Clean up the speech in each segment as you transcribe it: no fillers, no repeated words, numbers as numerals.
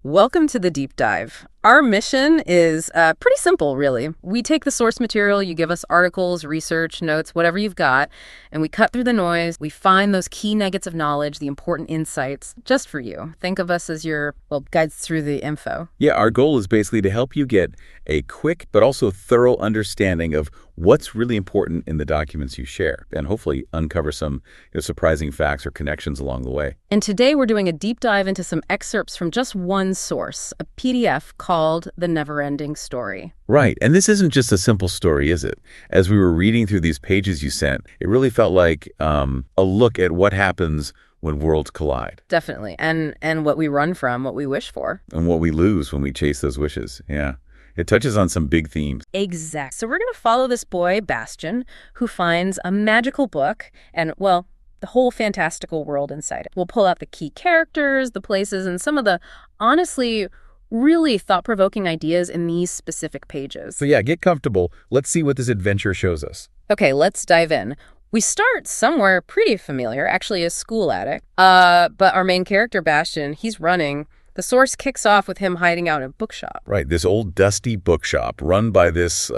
Welcome to the deep dive. Our mission is pretty simple, really. We take the source material, you give us articles, research, notes, whatever you've got, and we cut through the noise. We find those key nuggets of knowledge, the important insights, just for you. Think of us as your, guides through the info. Yeah, our goal is basically to help you get a quick but also thorough understanding of what's really important in the documents you share, and hopefully uncover some surprising facts or connections along the way. And today we're doing a deep dive into some excerpts from just one source, a PDF called The NeverEnding Story. Right, and this isn't just a simple story, is it? As we were reading through these pages you sent, it really felt like a look at what happens when worlds collide. Definitely, and what we run from, what we wish for. And what we lose when we chase those wishes, yeah. It touches on some big themes. Exact. So we're going to follow this boy, Bastian, who finds a magical book and, the whole fantastical world inside it. We'll pull out the key characters, the places, and some of the, honestly, really thought-provoking ideas in these specific pages. So yeah, get comfortable. Let's see what this adventure shows us. Okay, let's dive in. We start somewhere pretty familiar, actually a school attic. But our main character, Bastian, he's running. The source kicks off with him hiding out in a bookshop. Right, this old dusty bookshop run by this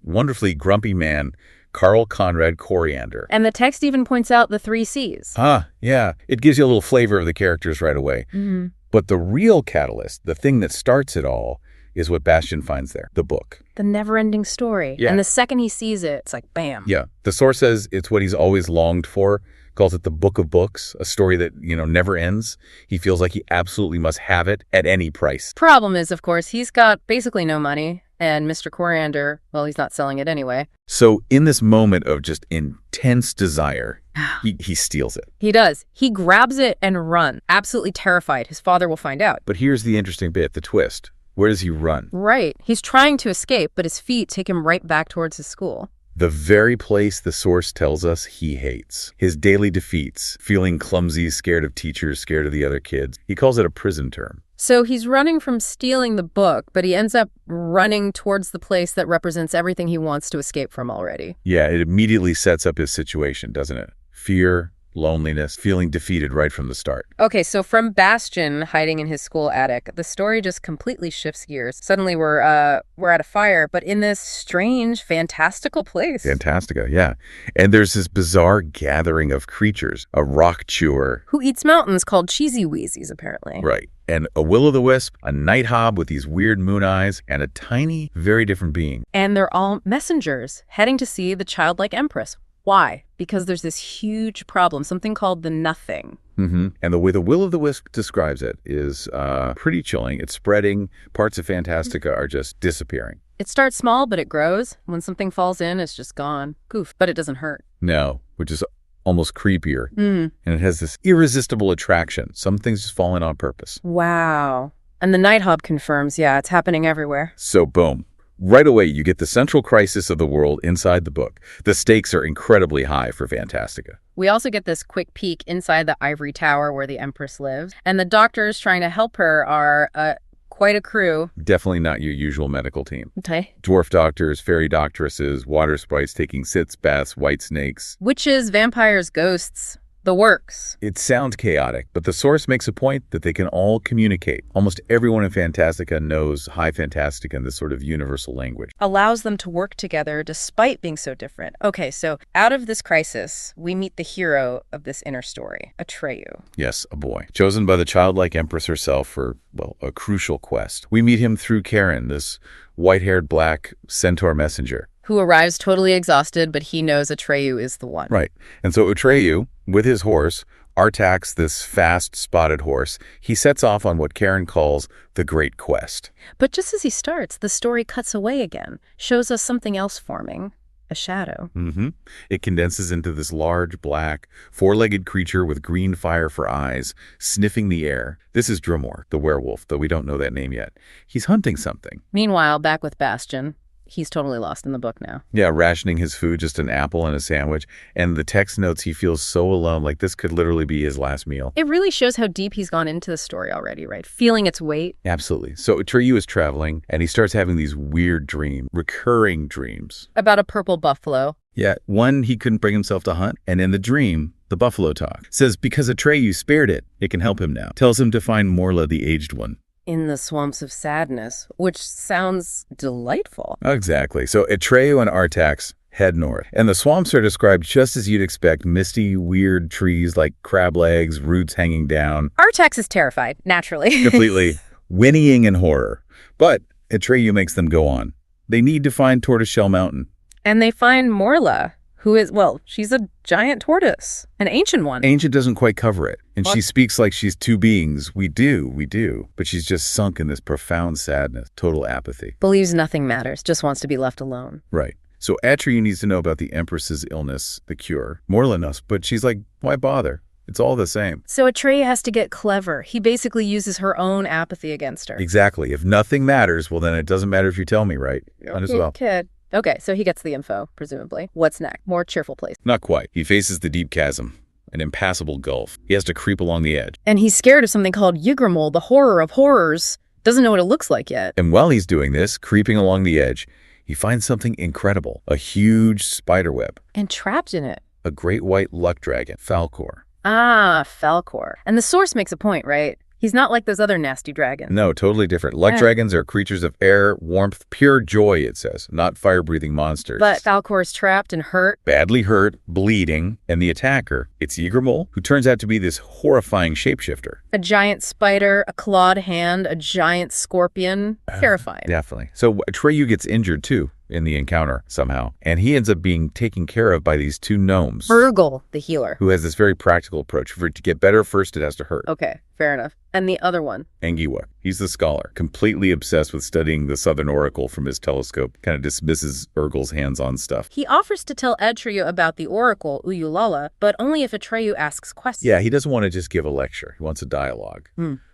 wonderfully grumpy man, Carl Conrad Coriander. And the text even points out the 3 C's. Yeah. It gives you a little flavor of the characters right away. Mm-hmm. But the real catalyst, the thing that starts it all, is what Bastian finds there, the book. The NeverEnding Story. Yeah. And the second he sees it, it's like, bam. Yeah. The source says it's what he's always longed for, calls it the Book of Books, a story that, never ends. He feels like he absolutely must have it at any price. Problem is, of course, he's got basically no money, and Mr. Coriander, he's not selling it anyway. So in this moment of just intense desire, he steals it. He does. He grabs it and runs, absolutely terrified. His father will find out. But here's the interesting bit, the twist. Where does he run? Right. He's trying to escape, but his feet take him right back towards his school. The very place the source tells us he hates. His daily defeats, feeling clumsy, scared of teachers, scared of the other kids. He calls it a prison term. So he's running from stealing the book, but he ends up running towards the place that represents everything he wants to escape from already. Yeah, it immediately sets up his situation, doesn't it? Fear, loneliness, feeling defeated right from the start. Okay, so from Bastian hiding in his school attic, the story just completely shifts gears. Suddenly we're at a fire, but in this strange, fantastical place. Fantastica, yeah. And there's this bizarre gathering of creatures, a rock chewer. Who eats mountains called Cheesy Wheezies, apparently. Right. And a will-o'-the-wisp, a night hob with these weird moon eyes, and a tiny, very different being. And they're all messengers, heading to see the childlike empress. Why? Because there's this huge problem, something called the nothing. Mm-hmm. And the way the will-o'-the-wisp describes it is pretty chilling. It's spreading. Parts of Fantastica are just disappearing. It starts small, but it grows. When something falls in, it's just gone. Goof, but it doesn't hurt. No, which is almost creepier. Mm. And it has this irresistible attraction. Some things just fall in on purpose. Wow. And the night hob confirms, it's happening everywhere. So boom. Right away, you get the central crisis of the world inside the book. The stakes are incredibly high for Fantastica. We also get this quick peek inside the ivory tower where the Empress lives. And the doctors trying to help her are quite a crew. Definitely not your usual medical team. Okay. Dwarf doctors, fairy doctoresses, water sprites taking sitz baths, white snakes. Witches, vampires, ghosts. The works. It sounds chaotic, but the source makes a point that they can all communicate. Almost everyone in Fantastica knows High Fantastica and this sort of universal language. Allows them to work together despite being so different. Okay, so out of this crisis, we meet the hero of this inner story, Atreyu. Yes, a boy. Chosen by the childlike empress herself for, a crucial quest. We meet him through Karen, this white-haired black centaur messenger. Who arrives totally exhausted, but he knows Atreyu is the one. Right. And so Atreyu, with his horse, Artax, this fast, spotted horse, he sets off on what Karen calls the Great Quest. But just as he starts, the story cuts away again, shows us something else forming, a shadow. Mm-hmm. It condenses into this large, black, four-legged creature with green fire for eyes, sniffing the air. This is Dromore, the werewolf, though we don't know that name yet. He's hunting something. Meanwhile, back with Bastian. He's totally lost in the book now. Yeah, rationing his food, just an apple and a sandwich. And the text notes he feels so alone, like this could literally be his last meal. It really shows how deep he's gone into the story already, right? Feeling its weight. Absolutely. So Atreyu is traveling, and he starts having these weird dreams, recurring dreams. About a purple buffalo. Yeah, one he couldn't bring himself to hunt, and in the dream, the buffalo talk. Says because Atreyu spared it, it can help him now. Tells him to find Morla, the aged one. In the swamps of sadness, which sounds delightful. Exactly. So Atreyu and Artax head north. And the swamps are described just as you'd expect, misty, weird trees like crab legs, roots hanging down. Artax is terrified, naturally. Completely whinnying in horror. But Atreyu makes them go on. They need to find Tortoiseshell Mountain. And they find Morla, who is, well, she's a giant tortoise, an ancient one. Ancient doesn't quite cover it. And What? she speaks like she's two beings. We do. But she's just sunk in this profound sadness, total apathy. Believes nothing matters, just wants to be left alone. Right. So Atreyu needs to know about the Empress's illness, the cure. Morla knows, but she's like, why bother? It's all the same. So Atreyu has to get clever. He basically uses her own apathy against her. Exactly. If nothing matters, well, then it doesn't matter if you tell me, right? Might as well. Kid. Okay, so he gets the info, presumably. What's next? More cheerful place. Not quite. He faces the deep chasm, an impassable gulf. He has to creep along the edge. And he's scared of something called Yggdrasil, the horror of horrors. Doesn't know what it looks like yet. And while he's doing this, creeping along the edge, he finds something incredible. A huge spider web. And trapped in it. A great white luck dragon, Falkor. Ah, Falkor. And the source makes a point, right? He's not like those other nasty dragons. No, totally different. Luck dragons are creatures of air, warmth, pure joy, it says, not fire-breathing monsters. But Falkor is trapped and hurt. Badly hurt, bleeding, and the attacker, it's Yggdrasil, who turns out to be this horrifying shapeshifter. A giant spider, a clawed hand, a giant scorpion. Terrifying. Definitely. So Atreyu gets injured, too, in the encounter somehow. And he ends up being taken care of by these two gnomes. Urgal, the healer. Who has this very practical approach. For it to get better, first it has to hurt. Okay, fair enough. And the other one? Engiwa. He's the scholar, completely obsessed with studying the Southern Oracle from his telescope. Kind of dismisses Urgal's hands-on stuff. He offers to tell Atreyu about the Oracle, Uyulala, but only if Atreyu asks questions. Yeah, he doesn't want to just give a lecture. He wants a dialogue.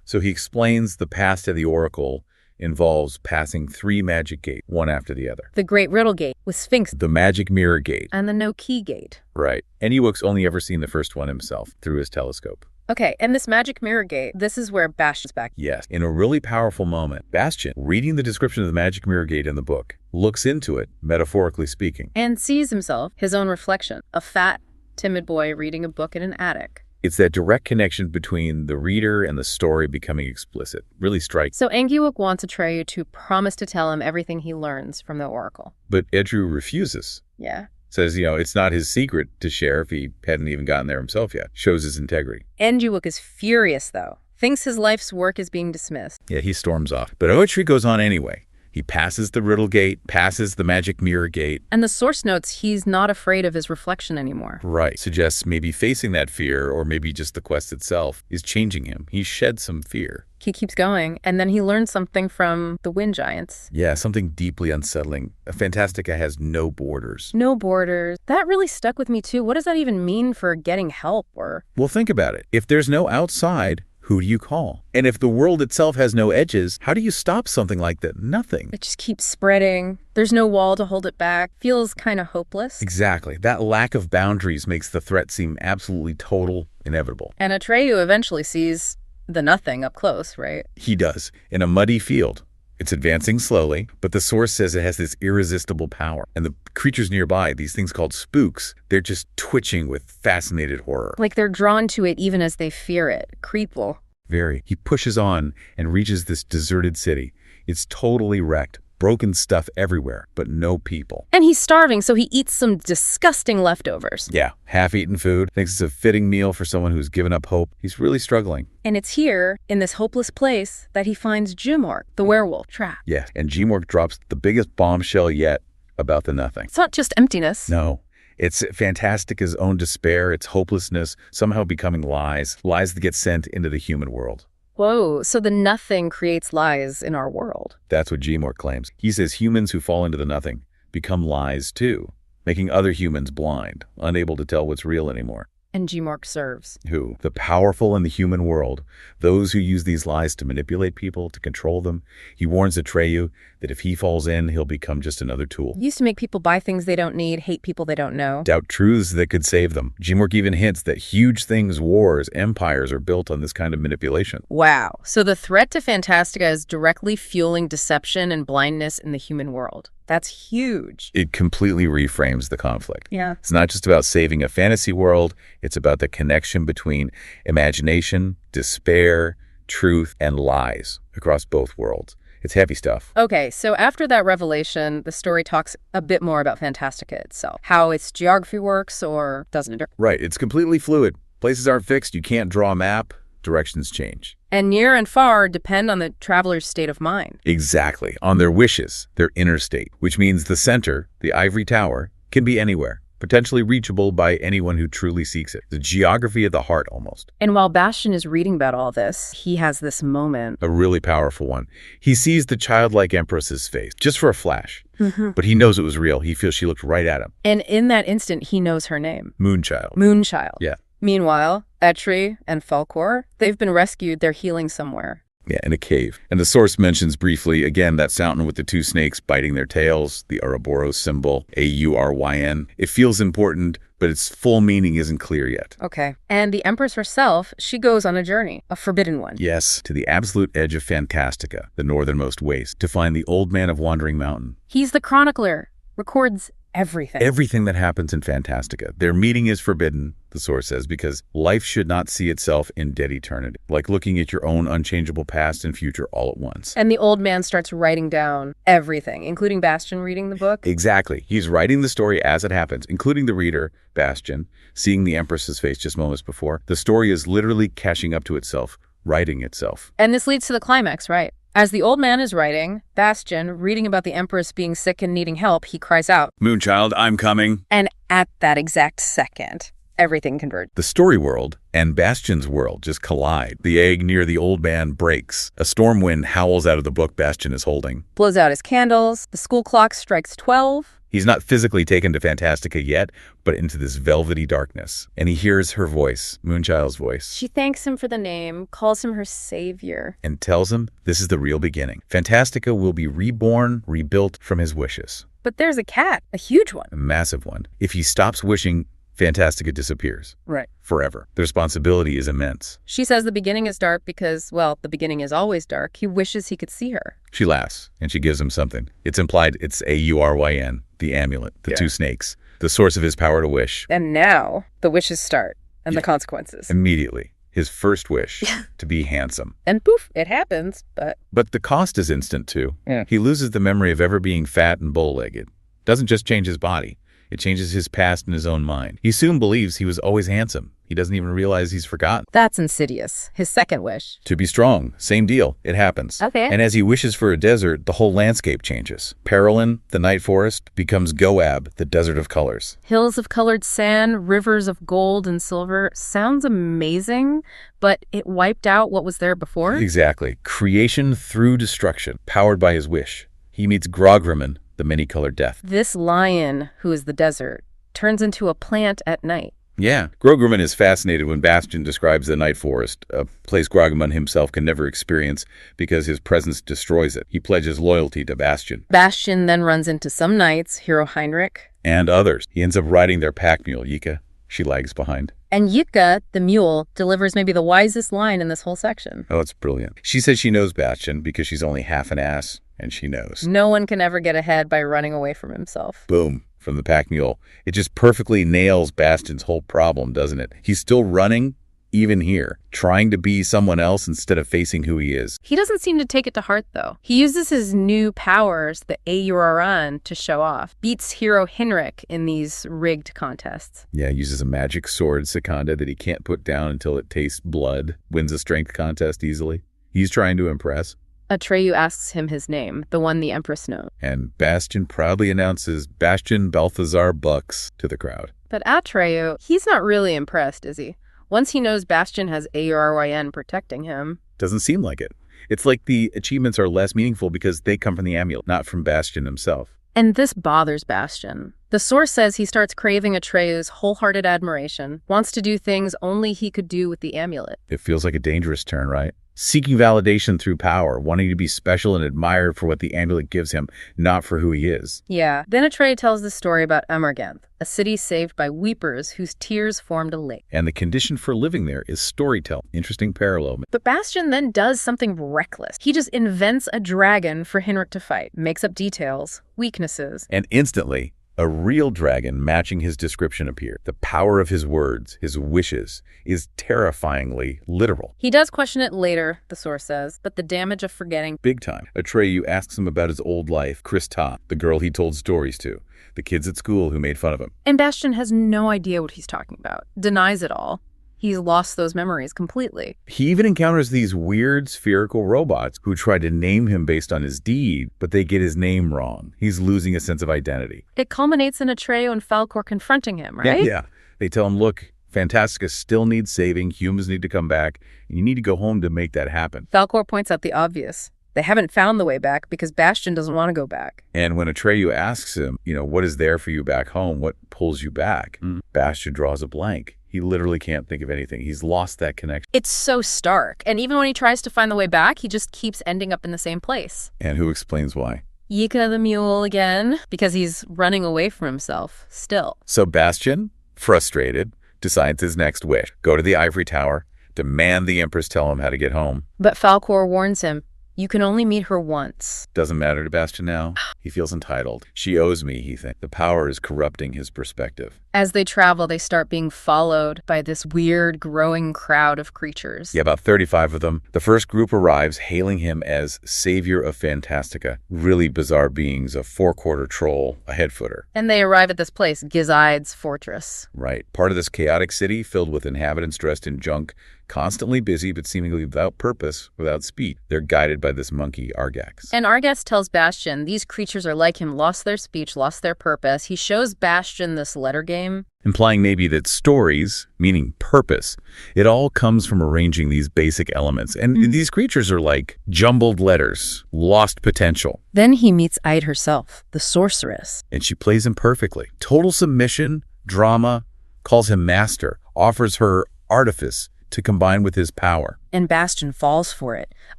So he explains the past of the Oracle involves passing 3 magic gates, one after the other. The Great Riddle Gate with Sphinx. The Magic Mirror Gate. And the No Key Gate. Right. Ewok's only ever seen the first one himself, through his telescope. Okay, and this Magic Mirror Gate, this is where Bastian's back. Yes. In a really powerful moment, Bastian, reading the description of the Magic Mirror Gate in the book, looks into it, metaphorically speaking. And sees himself, his own reflection, a fat, timid boy reading a book in an attic. It's that direct connection between the reader and the story becoming explicit. Really striking. So Engiwook wants Atreyu to promise to tell him everything he learns from the Oracle. But Edru refuses. Yeah. Says, it's not his secret to share if he hadn't even gotten there himself yet. Shows his integrity. Engiwook is furious, though. Thinks his life's work is being dismissed. Yeah, he storms off. But Oattree goes on anyway. He passes the Riddle Gate, passes the Magic Mirror Gate. And the source notes he's not afraid of his reflection anymore. Right. Suggests maybe facing that fear, or maybe just the quest itself, is changing him. He shed some fear. He keeps going, and then he learns something from the Wind Giants. Yeah, something deeply unsettling. Fantastica has no borders. No borders. That really stuck with me, too. What does that even mean for getting help, or? Well, think about it. If there's no outside, who do you call? And if the world itself has no edges, how do you stop something like that? Nothing. It just keeps spreading. There's no wall to hold it back. Feels kind of hopeless. Exactly. That lack of boundaries makes the threat seem absolutely total, inevitable. And Atreyu eventually sees the nothing up close, right? He does, in a muddy field. It's advancing slowly, but the source says it has this irresistible power. And the creatures nearby, these things called spooks, they're just twitching with fascinated horror. Like they're drawn to it even as they fear it. Creepful. Very. He pushes on and reaches this deserted city. It's totally wrecked. Broken stuff everywhere, but no people. And he's starving, so he eats some disgusting leftovers. Yeah, half-eaten food. Thinks it's a fitting meal for someone who's given up hope. He's really struggling. And it's here, in this hopeless place, that he finds Jimork, the werewolf, trapped. Yeah, and Jimork drops the biggest bombshell yet about the nothing. It's not just emptiness. No. It's Fantastica's own despair, its hopelessness, somehow becoming lies that get sent into the human world. Whoa, so the nothing creates lies in our world. That's what Jimork claims. He says humans who fall into the nothing become lies too, making other humans blind, unable to tell what's real anymore. And Jimork serves. Who? The powerful in the human world, those who use these lies to manipulate people, to control them. He warns Atreyu that if he falls in, he'll become just another tool. Used to make people buy things they don't need, hate people they don't know. Doubt truths that could save them. Jimork even hints that huge things, wars, empires are built on this kind of manipulation. Wow. So the threat to Fantastica is directly fueling deception and blindness in the human world. That's huge. It completely reframes the conflict. Yeah. It's not just about saving a fantasy world. It's about the connection between imagination, despair, truth, and lies across both worlds. It's heavy stuff. Okay, so after that revelation, the story talks a bit more about Fantastica itself. How its geography works, or doesn't it? Right, it's completely fluid. Places aren't fixed. You can't draw a map. Directions change. And near and far depend on the traveler's state of mind. Exactly, on their wishes, their inner state, which means the center, the ivory tower, can be anywhere, potentially reachable by anyone who truly seeks it. The geography of the heart, almost. And while Bastian is reading about all this, he has this moment. A really powerful one. He sees the childlike empress's face, just for a flash. But he knows it was real. He feels she looked right at him. And in that instant, he knows her name. Moonchild. Moonchild. Yeah. Meanwhile, Etri and Falkor, they've been rescued. They're healing somewhere. Yeah, in a cave. And the source mentions briefly, again, that fountain with the two snakes biting their tails, the Ouroboros symbol, Auryn. It feels important, but its full meaning isn't clear yet. Okay. And the Empress herself, she goes on a journey, a forbidden one. Yes, to the absolute edge of Fantastica, the northernmost waste, to find the Old Man of Wandering Mountain. He's the chronicler, records everything. Everything that happens in Fantastica. Their meeting is forbidden, the source says, because life should not see itself in dead eternity, like looking at your own unchangeable past and future all at once. And the old man starts writing down everything, including Bastian reading the book. Exactly. He's writing the story as it happens, including the reader, Bastian, seeing the Empress's face just moments before. The story is literally catching up to itself, writing itself. And this leads to the climax, right? As the old man is writing, Bastian, reading about the Empress being sick and needing help, he cries out, "Moonchild, I'm coming." And at that exact second, everything converges. The story world and Bastian's world just collide. The egg near the old man breaks. A storm wind howls out of the book Bastian is holding. Blows out his candles. The school clock strikes 12. He's not physically taken to Fantastica yet, but into this velvety darkness. And he hears her voice, Moonchild's voice. She thanks him for the name, calls him her savior. And tells him this is the real beginning. Fantastica will be reborn, rebuilt from his wishes. But there's a cat, a huge one. A massive one. If he stops wishing, Fantastica disappears. Right. Forever. The responsibility is immense. She says the beginning is dark because, well, the beginning is always dark. He wishes he could see her. She laughs, and she gives him something. It's implied it's Auryn, the amulet, the two snakes, the source of his power to wish. And now the wishes start, and the consequences. Immediately. His first wish, to be handsome. And poof, it happens, but... But the cost is instant, too. Yeah. He loses the memory of ever being fat and bow-legged. Doesn't just change his body. It changes his past and his own mind. He soon believes he was always handsome. He doesn't even realize he's forgotten. That's insidious. His second wish. To be strong. Same deal. It happens. Okay. And as he wishes for a desert, the whole landscape changes. Perelin, the night forest, becomes Goab, the desert of colors. Hills of colored sand, rivers of gold and silver. Sounds amazing, but it wiped out what was there before? Exactly. Creation through destruction, powered by his wish. He meets Grogriman, the many-colored death. This lion, who is the desert, turns into a plant at night. Yeah. Grogriman is fascinated when Bastian describes the night forest, a place Grogriman himself can never experience because his presence destroys it. He pledges loyalty to Bastian. Bastian then runs into some knights, hero Heinrich. And others. He ends up riding their pack mule, Yika. She lags behind. And Yika, the mule, delivers maybe the wisest line in this whole section. Oh, it's brilliant. She says she knows Bastian because she's only half an ass, and she knows. No one can ever get ahead by running away from himself. Boom. From the pack mule. It just perfectly nails Bastian's whole problem, doesn't it? He's still running, even here, trying to be someone else instead of facing who he is. He doesn't seem to take it to heart, though. He uses his new powers, the Auryn, to show off. Beats hero Heinrich in these rigged contests. Yeah, uses a magic sword, Secunda, that he can't put down until it tastes blood. Wins a strength contest easily. He's trying to impress. Atreyu asks him his name, the one the Empress knows. And Bastian proudly announces Bastian Balthazar Bucks to the crowd. But Atreyu, he's not really impressed, is he? Once he knows Bastian has Auryn protecting him. Doesn't seem like it. It's like the achievements are less meaningful because they come from the amulet, not from Bastian himself. And this bothers Bastian. The source says he starts craving Atreyu's wholehearted admiration, wants to do things only he could do with the amulet. It feels like a dangerous turn, right? Seeking validation through power, wanting to be special and admired for what the amulet gives him, not for who he is. Yeah. Then Atreyu tells the story about Emergenth, a city saved by weepers whose tears formed a lake. And the condition for living there is storytelling. Interesting parallel. But Bastian then does something reckless. He just invents a dragon for Heinrich to fight, makes up details, weaknesses. And instantly, A real dragon matching his description appeared. The power of his words, his wishes, is terrifyingly literal. He does question it later, the source says, but the damage of forgetting. Big time. Atreyu asks him about his old life, Krista, the girl he told stories to, the kids at school who made fun of him. And Bastian has no idea what he's talking about, denies it all. He's lost those memories completely. He even encounters these weird spherical robots who try to name him based on his deed, but they get his name wrong. He's losing a sense of identity. It culminates in Atreyu and Falkor confronting him, right? Yeah. They tell him, look, Fantastica still needs saving, humans need to come back, and you need to go home to make that happen. Falkor points out the obvious. They haven't found the way back because Bastian doesn't want to go back. And when Atreyu asks him, what is there for you back home? What pulls you back? Bastian draws a blank. He literally can't think of anything. He's lost that connection. It's so stark. And even when he tries to find the way back, he just keeps ending up in the same place. And who explains why? Yika the mule again, because he's running away from himself still. So Bastian, frustrated, decides his next wish. Go to the ivory tower, demand the Empress tell him how to get home. But Falkor warns him, you can only meet her once. Doesn't matter to Bastian now. He feels entitled. She owes me, he thinks. The power is corrupting his perspective. As they travel, they start being followed by this weird, growing crowd of creatures. Yeah, about 35 of them. The first group arrives, hailing him as savior of Fantastica. Really bizarre beings, a four-quarter troll, a head-footer. And they arrive at this place, Gizide's fortress. Right. Part of this chaotic city filled with inhabitants dressed in junk, constantly busy but seemingly without purpose, without speed. They're guided by this monkey, Argax. And Argax tells Bastian these creatures are like him, lost their speech, lost their purpose. He shows Bastian this letter game. Implying maybe that stories, meaning purpose, it all comes from arranging these basic elements. And these creatures are like jumbled letters, lost potential. Then he meets Ide herself, the sorceress. And she plays him perfectly. Total submission, drama, calls him master, offers her artifice to combine with his power. And Bastian falls for it,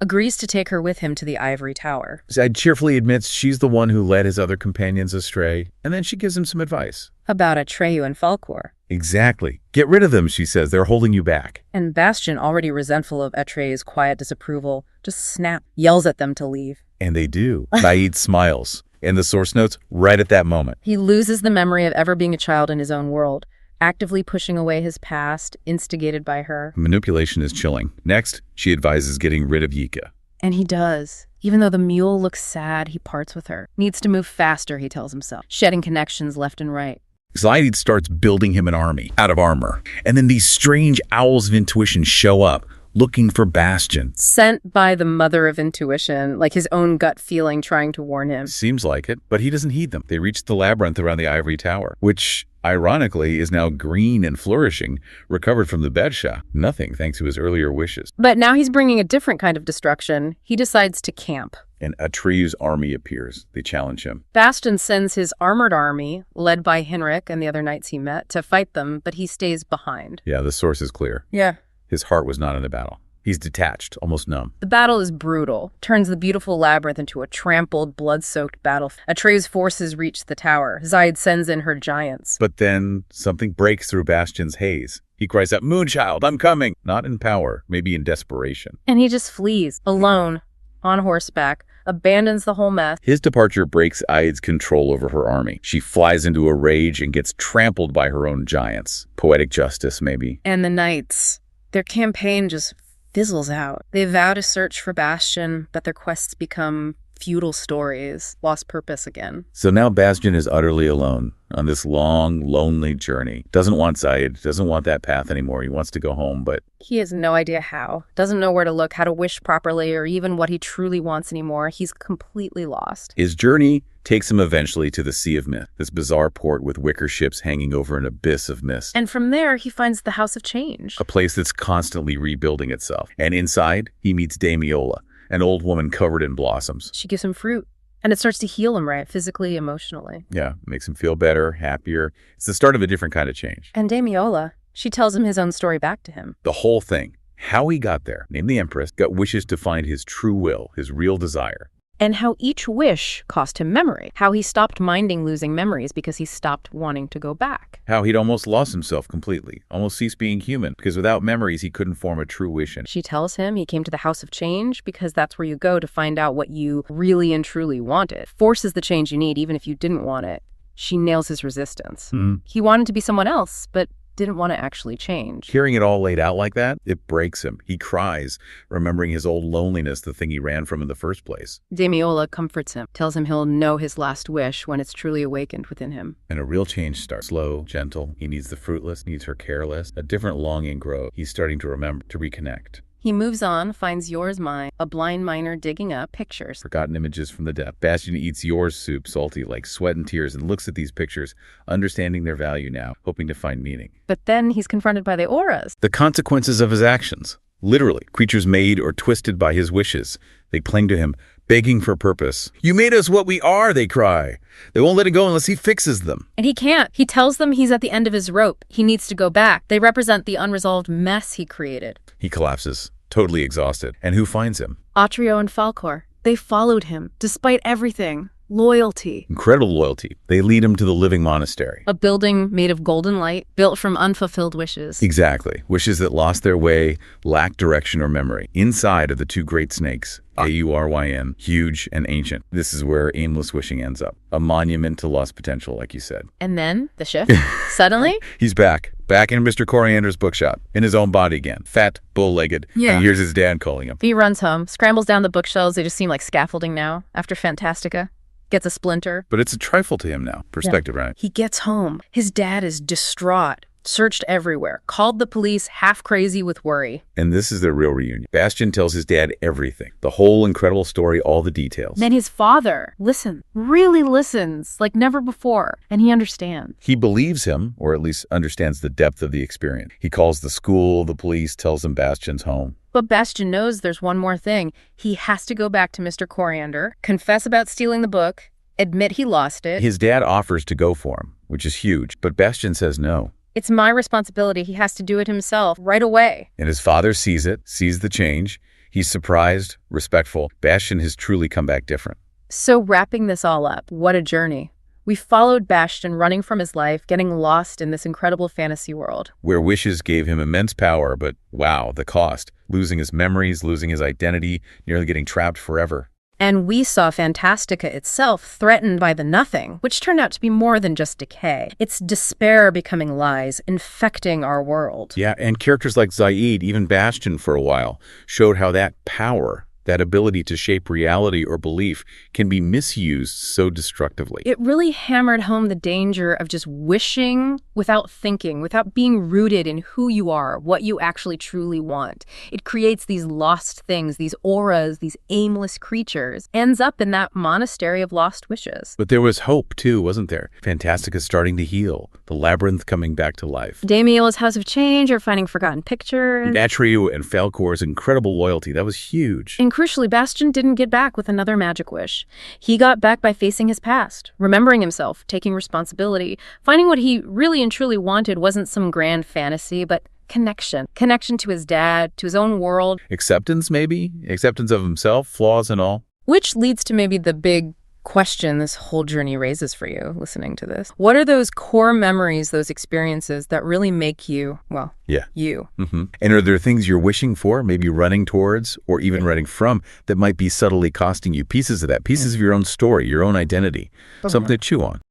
agrees to take her with him to the ivory tower. Zide cheerfully admits she's the one who led his other companions astray, and then she gives him some advice. About Atreyu and Falkor. Exactly. Get rid of them, she says. They're holding you back. And Bastian, already resentful of Atreyu's quiet disapproval, just yells at them to leave. And they do. Naid smiles. In the source notes, right at that moment. He loses the memory of ever being a child in his own world, actively pushing away his past, instigated by her. Manipulation is chilling. Next, she advises getting rid of Yika. And he does. Even though the mule looks sad, he parts with her. Needs to move faster, he tells himself, shedding connections left and right. Zaid starts building him an army out of armor. And then these strange owls of intuition show up, looking for Bastian. Sent by the mother of intuition, like his own gut feeling trying to warn him. Seems like it, but he doesn't heed them. They reach the labyrinth around the ivory tower, which, ironically, is now green and flourishing, recovered from the Bedshah. Nothing thanks to his earlier wishes. But now he's bringing a different kind of destruction. He decides to camp. And Atreyu's army appears. They challenge him. Bastian sends his armored army, led by Henrik and the other knights he met, to fight them, but he stays behind. Yeah, the source is clear. Yeah. His heart was not in the battle. He's detached, almost numb. The battle is brutal, turns the beautiful labyrinth into a trampled, blood-soaked battle. Atreyu's forces reach the tower. Zaid sends in her giants. But then something breaks through Bastian's haze. He cries out, "Moonchild, I'm coming!" Not in power, maybe in desperation. And he just flees, alone, on horseback, abandons the whole mess. His departure breaks Aide's control over her army. She flies into a rage and gets trampled by her own giants. Poetic justice, maybe. And the knights, their campaign just fizzles out. They vow to search for Bastian, but their quests become futile stories, lost purpose again. So now Bastian is utterly alone on this long, lonely journey. Doesn't want Zaid, doesn't want that path anymore. He wants to go home, but he has no idea how. Doesn't know where to look, how to wish properly, or even what he truly wants anymore. He's completely lost. His journey takes him eventually to the Sea of Myth, this bizarre port with wicker ships hanging over an abyss of mist. And from there, he finds the House of Change. A place that's constantly rebuilding itself. And inside, he meets Damiola, an old woman covered in blossoms. She gives him fruit. And it starts to heal him, right? Physically, emotionally. Yeah, makes him feel better, happier. It's the start of a different kind of change. And Damiola, she tells him his own story back to him. The whole thing, how he got there, named the Empress, got wishes to find his true will, his real desire. And how each wish cost him memory. How he stopped minding losing memories because he stopped wanting to go back. How he'd almost lost himself completely, almost ceased being human, because without memories he couldn't form a true wish. She tells him he came to the House of Change because that's where you go to find out what you really and truly wanted. Forces the change you need even if you didn't want it. She nails his resistance. Mhm. He wanted to be someone else, but didn't want to actually change. Hearing it all laid out like that, it breaks him. He cries, remembering his old loneliness, the thing he ran from in the first place. Damiola comforts him, tells him he'll know his last wish when it's truly awakened within him. And a real change starts. Slow, gentle. He needs the fruitless, needs her careless. A different longing grows. He's starting to remember, to reconnect. He moves on, finds Yours Mine, a blind miner digging up pictures. Forgotten images from the depth. Bastian eats Yours soup, salty like sweat and tears, and looks at these pictures, understanding their value now, hoping to find meaning. But then he's confronted by the auras. The consequences of his actions. Literally, creatures made or twisted by his wishes. They cling to him, begging for purpose. "You made us what we are," they cry. They won't let it go unless he fixes them. And he can't. He tells them he's at the end of his rope. He needs to go back. They represent the unresolved mess he created. He collapses, totally exhausted. And who finds him? Atrio and Falcor. They followed him, despite everything. Loyalty. Incredible loyalty. They lead him to the living monastery. A building made of golden light, built from unfulfilled wishes. Exactly. Wishes that lost their way, lacked direction or memory. Inside are the two great snakes, Auryn, huge and ancient. This is where aimless wishing ends up. A monument to lost potential, like you said. And then, the shift. Suddenly, He's back in Mr. Coriander's bookshop, in his own body again. Fat, bull-legged. Yeah. And he hears his dad calling him. he runs home, scrambles down the bookshelves. They just seem like scaffolding now, after Fantastica. Gets a splinter. But it's a trifle to him now. Perspective, right? He gets home. His dad is distraught, searched everywhere, called the police, half crazy with worry. And this is their real reunion. Bastian tells his dad everything. The whole incredible story, all the details. Then his father listens, really listens, like never before, and he understands. He believes him, or at least understands the depth of the experience. He calls the school, the police, tells them Bastian's home. But Bastian knows there's one more thing. He has to go back to Mr. Coriander, confess about stealing the book, admit he lost it. His dad offers to go for him, which is huge, but Bastian says no. It's my responsibility. He has to do it himself, right away. And his father sees it, sees the change. He's surprised, respectful. Bastian has truly come back different. So wrapping this all up, what a journey. We followed Bastian running from his life, getting lost in this incredible fantasy world. Where wishes gave him immense power, but wow, the cost. Losing his memories, losing his identity, nearly getting trapped forever. And we saw Fantastica itself threatened by the nothing, which turned out to be more than just decay. It's despair becoming lies, infecting our world. Yeah, and characters like Zaid, even Bastian for a while, showed how that power, that ability to shape reality or belief, can be misused so destructively. It really hammered home the danger of just wishing without thinking, without being rooted in who you are, what you actually truly want. It creates these lost things, these auras, these aimless creatures, ends up in that monastery of lost wishes. But there was hope, too, wasn't there? Fantastica starting to heal, the labyrinth coming back to life. Damiola's House of Change are finding forgotten pictures. Atrio and Falcor's incredible loyalty, that was huge. And crucially, Bastian didn't get back with another magic wish. He got back by facing his past, remembering himself, taking responsibility, finding what he really and truly wanted wasn't some grand fantasy, but connection. Connection to his dad, to his own world. Acceptance, maybe? Acceptance of himself, flaws and all. Which leads to maybe the big question this whole journey raises for you, listening to this. What are those core memories, those experiences that really make you, well, you? And are there things you're wishing for, maybe running towards, or even running from, that might be subtly costing you pieces of that, pieces of your own story, your own identity, something to chew on?